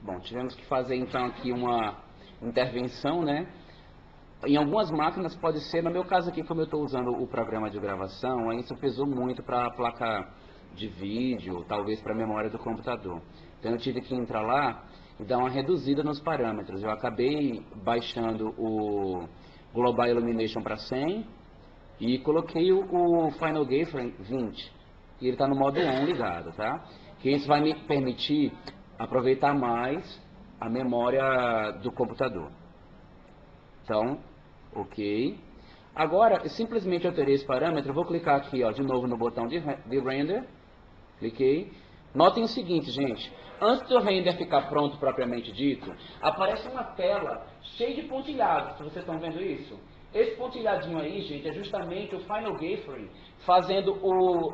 Bom, tivemos que fazer então aqui uma intervenção, né? Em algumas máquinas pode ser, no meu caso aqui, como eu estou usando o programa de gravação, aí isso pesou muito para a placa de vídeo, talvez para a memória do computador. Então eu tive que entrar lá e dar uma reduzida nos parâmetros. Eu acabei baixando o Global Illumination para 100 e coloquei o Final Gain 20. E ele está no modo on ligado, tá? Que isso vai me permitir aproveitar mais a memória do computador. Então, ok. Agora, simplesmente eu terei esse parâmetro, eu vou clicar aqui, ó, de novo no botão de render. Cliquei. Notem o seguinte, gente. Antes do render ficar pronto propriamente dito, aparece uma tela cheia de pontilhados. Vocês estão vendo isso? Esse pontilhadinho aí, gente, é justamente o Final Gain fazendo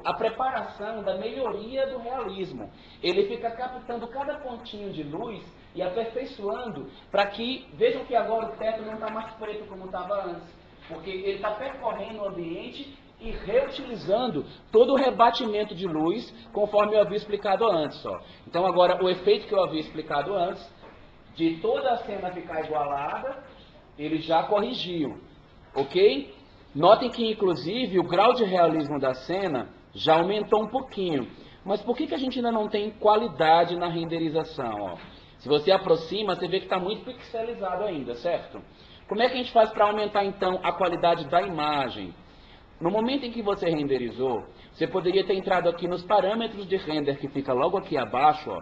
a preparação da melhoria do realismo. Ele fica captando cada pontinho de luz e aperfeiçoando para que, vejam que agora o teto não está mais preto como estava antes, porque ele está percorrendo o ambiente e reutilizando todo o rebatimento de luz, conforme eu havia explicado antes. Ó. Então agora o efeito que eu havia explicado antes, de toda a cena ficar igualada, ele já corrigiu. Ok? Notem que, inclusive, o grau de realismo da cena já aumentou um pouquinho. Mas por que a gente ainda não tem qualidade na renderização? Ó? Se você aproxima, você vê que está muito pixelizado ainda, certo? Como é que a gente faz para aumentar, então, a qualidade da imagem? No momento em que você renderizou, você poderia ter entrado aqui nos parâmetros de render, que fica logo aqui abaixo, ó,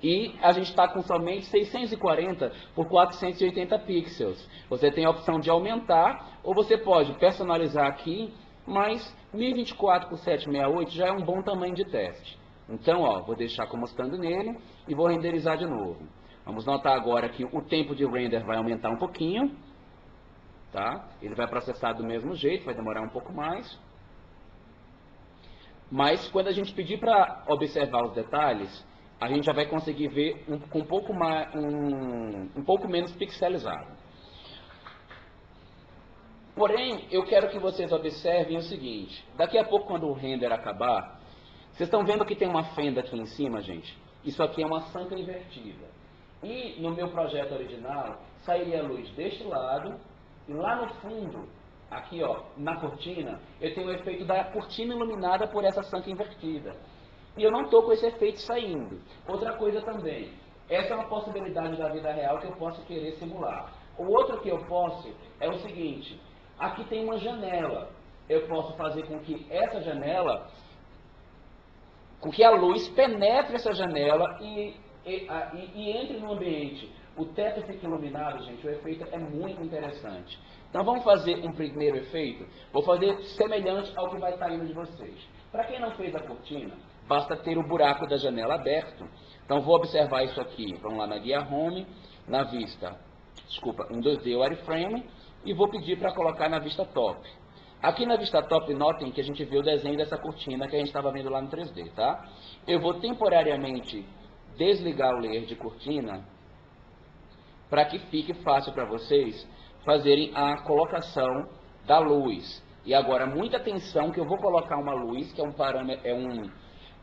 e a gente está com somente 640 por 480 pixels. Você tem a opção de aumentar, ou você pode personalizar aqui, mas 1024 por 768 já é um bom tamanho de teste. Então, ó, vou deixar como estando nele e vou renderizar de novo. Vamos notar agora que o tempo de render vai aumentar um pouquinho. Tá? Ele vai processar do mesmo jeito, vai demorar um pouco mais. Mas quando a gente pedir para observar os detalhes, a gente já vai conseguir ver com um pouco menos pixelizado. Porém, eu quero que vocês observem o seguinte. Daqui a pouco, quando o render acabar, vocês estão vendo que tem uma fenda aqui em cima, gente? Isso aqui é uma sanca invertida. E no meu projeto original, sairia a luz deste lado. E lá no fundo, aqui ó, na cortina, eu tenho o efeito da cortina iluminada por essa sanca invertida. E eu não estou com esse efeito saindo. Outra coisa também, essa é uma possibilidade da vida real que eu posso querer simular. O outro que eu posso é o seguinte, aqui tem uma janela. Eu posso fazer com que essa janela, com que a luz penetre essa janela e entre no ambiente. O teto fica iluminado, gente, o efeito é muito interessante. Então vamos fazer um primeiro efeito. Vou fazer semelhante ao que vai saindo de vocês. Para quem não fez a cortina, basta ter o buraco da janela aberto. Então vou observar isso aqui. Vamos lá na guia Home, na vista, em 2D Wireframe, e vou pedir para colocar na vista Top. Aqui na vista Top, notem que a gente vê o desenho dessa cortina que a gente estava vendo lá no 3D, tá? Eu vou temporariamente desligar o layer de cortina para que fique fácil para vocês fazerem a colocação da luz. E agora, muita atenção que eu vou colocar uma luz, que é um parâmetro,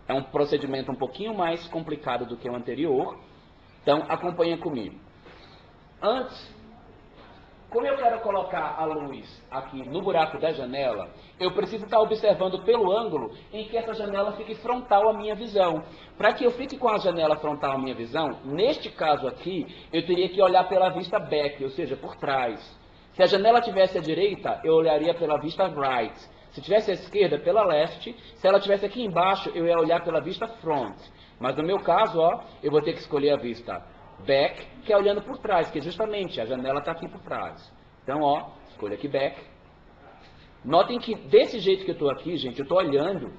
é um procedimento um pouquinho mais complicado do que o anterior. Então, acompanha comigo. Antes, como eu quero colocar a luz aqui no buraco da janela, eu preciso estar observando pelo ângulo em que essa janela fique frontal à minha visão. Para que eu fique com a janela frontal à minha visão, neste caso aqui, eu teria que olhar pela vista back, ou seja, por trás. Se a janela tivesse à direita, eu olharia pela vista right. Se tivesse à esquerda, pela left. Se ela tivesse aqui embaixo, eu ia olhar pela vista front. Mas no meu caso, ó, eu vou ter que escolher a vista back, que é olhando por trás, que justamente a janela está aqui por trás. Então, ó, escolha aqui back. Notem que desse jeito que eu estou aqui, gente, eu estou olhando.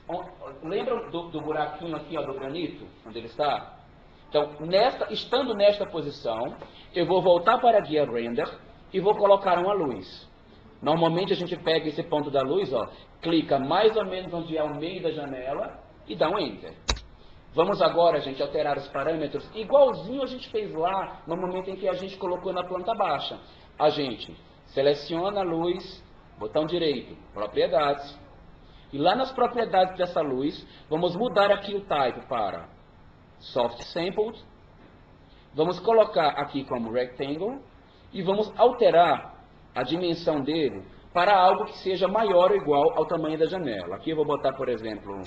Ó, lembram do buraquinho aqui, ó, do granito, onde ele está? Então, estando nesta posição, eu vou voltar para a guia render e vou colocar uma luz. Normalmente a gente pega esse ponto da luz, ó, clica mais ou menos onde é o meio da janela e dá um enter. Vamos agora, gente, alterar os parâmetros, igualzinho a gente fez lá no momento em que a gente colocou na planta baixa. A gente seleciona a luz, botão direito, propriedades, e lá nas propriedades dessa luz, vamos mudar aqui o type para Soft Sampled, Vamos colocar aqui como rectangle e vamos alterar a dimensão dele para algo que seja maior ou igual ao tamanho da janela. Aqui eu vou botar, por exemplo,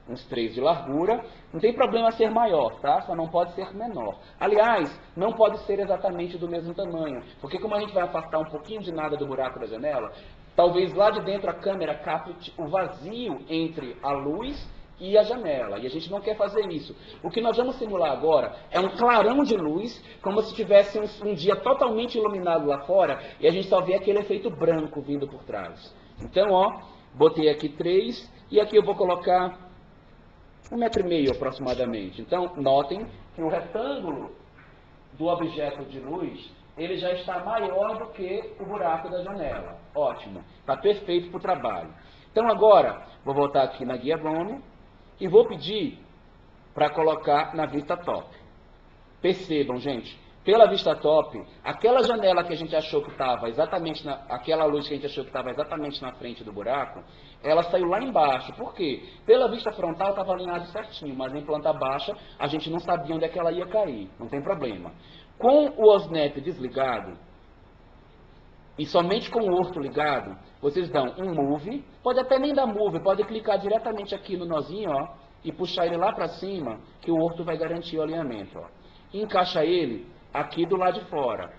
uns 3 de largura. Não tem problema ser maior, tá? Só não pode ser menor. Aliás, não pode ser exatamente do mesmo tamanho, porque como a gente vai afastar um pouquinho de nada do buraco da janela, talvez lá de dentro a câmera capte o vazio entre a luz e a janela, e a gente não quer fazer isso. O que nós vamos simular agora é um clarão de luz, como se tivesse um dia totalmente iluminado lá fora, e a gente só vê aquele efeito branco vindo por trás. Então, ó, botei aqui 3, e aqui eu vou colocar 1,5 m aproximadamente. Então, notem que o retângulo do objeto de luz, ele já está maior do que o buraco da janela. Ótimo, está perfeito para o trabalho. Então agora, vou voltar aqui na guia Romy e vou pedir para colocar na vista top. Percebam, gente, pela vista top, aquela janela que a gente achou que estava exatamente aquela luz que a gente achou que estava exatamente na frente do buraco, ela saiu lá embaixo. Por quê? Pela vista frontal estava alinhado certinho, mas em planta baixa a gente não sabia onde é que ela ia cair. Não tem problema. Com o OSNEP desligado, e somente com o orto ligado, vocês dão um move, pode até nem dar move, pode clicar diretamente aqui no nozinho, ó, e puxar ele lá para cima, que o orto vai garantir o alinhamento, ó. Encaixa ele aqui do lado de fora.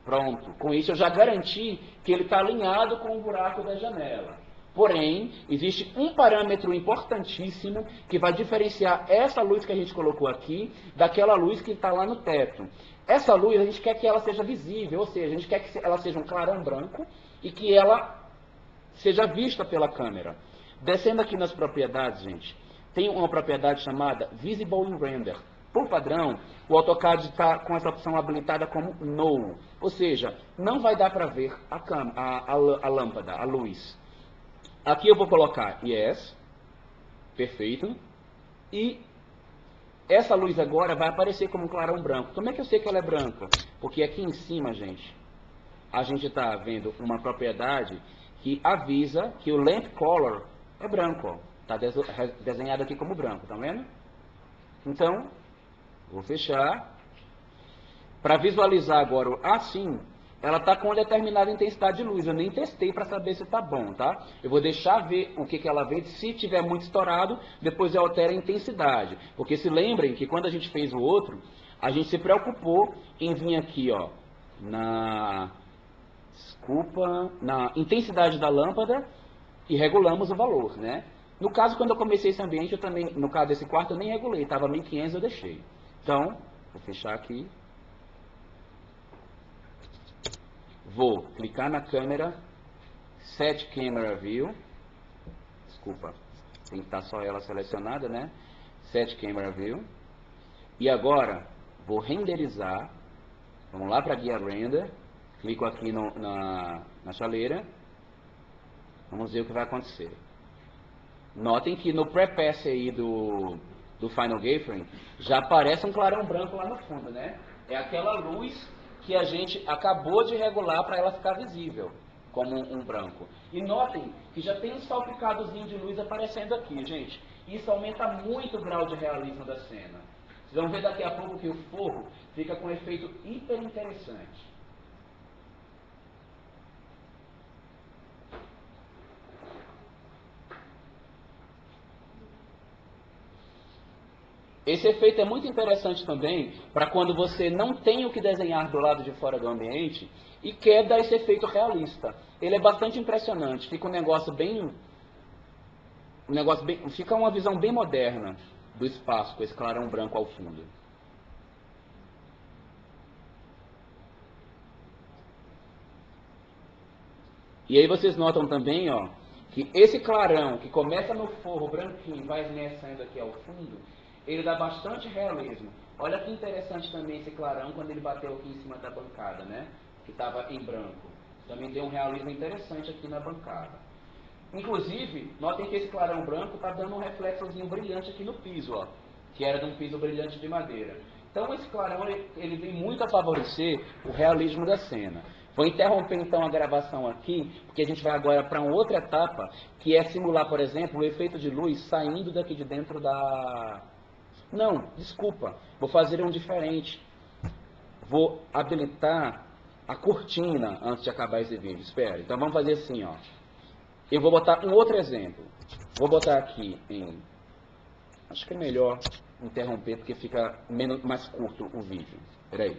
Pronto. Com isso eu já garanti que ele está alinhado com o buraco da janela. Porém, existe um parâmetro importantíssimo que vai diferenciar essa luz que a gente colocou aqui daquela luz que está lá no teto. Essa luz a gente quer que ela seja visível, ou seja, a gente quer que ela seja um clarão branco e que ela seja vista pela câmera. Descendo aqui nas propriedades, gente, tem uma propriedade chamada Visible in Render. Por padrão, o AutoCAD está com essa opção habilitada como No, ou seja, não vai dar para ver a lâmpada, a luz. Aqui eu vou colocar Yes, perfeito, e essa luz agora vai aparecer como um clarão branco. Como é que eu sei que ela é branca? Porque aqui em cima, gente, a gente está vendo uma propriedade que avisa que o Lamp Color é branco. Está desenhado aqui como branco, tá vendo? Então, vou fechar. Para visualizar agora assim, ela está com uma determinada intensidade de luz. Eu nem testei para saber se está bom, tá? Eu vou deixar ver o que ela vê. Se tiver muito estourado, depois eu altero a intensidade. Porque se lembrem que quando a gente fez o outro, a gente se preocupou em vir aqui, ó, na intensidade da lâmpada e regulamos o valor, né? No caso, quando eu comecei esse ambiente, eu também, no caso desse quarto, eu nem regulei. Estava 1500, eu deixei. Então, vou fechar aqui. Vou clicar na câmera, Set Camera View, desculpa, tem que estar só ela selecionada, né? Set Camera View. E agora, vou renderizar, vamos lá para a guia Render, clico aqui na chaleira, vamos ver o que vai acontecer. Notem que no pré-pass aí do Final Gayframe, já aparece um clarão branco lá no fundo, né? É aquela luz que a gente acabou de regular para ela ficar visível, como um branco. E notem que já tem um salpicadozinho de luz aparecendo aqui, gente. Isso aumenta muito o grau de realismo da cena. Vocês vão ver daqui a pouco que o forro fica com um efeito hiper interessante. Esse efeito é muito interessante também para quando você não tem o que desenhar do lado de fora do ambiente e quer dar esse efeito realista. Ele é bastante impressionante, fica fica uma visão bem moderna do espaço com esse clarão branco ao fundo. E aí vocês notam também, ó, que esse clarão que começa no forro branquinho e vai esmeaçando aqui ao fundo, ele dá bastante realismo. Olha que interessante também esse clarão quando ele bateu aqui em cima da bancada, né? Que estava em branco. Também deu um realismo interessante aqui na bancada. Inclusive, notem que esse clarão branco está dando um reflexozinho brilhante aqui no piso, ó, que era de um piso brilhante de madeira. Então esse clarão ele vem muito a favorecer o realismo da cena. Vou interromper então a gravação aqui, porque a gente vai agora para uma outra etapa, que é simular, por exemplo, o efeito de luz saindo daqui de dentro da... Não, desculpa, vou fazer um diferente. vou habilitar a cortina antes de acabar esse vídeo. Espera. Então vamos fazer assim, ó. Eu vou botar um outro exemplo. Vou botar aqui em... Acho que é melhor interromper porque fica mais curto o vídeo. Espera aí.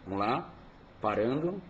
Vamos lá. Parando.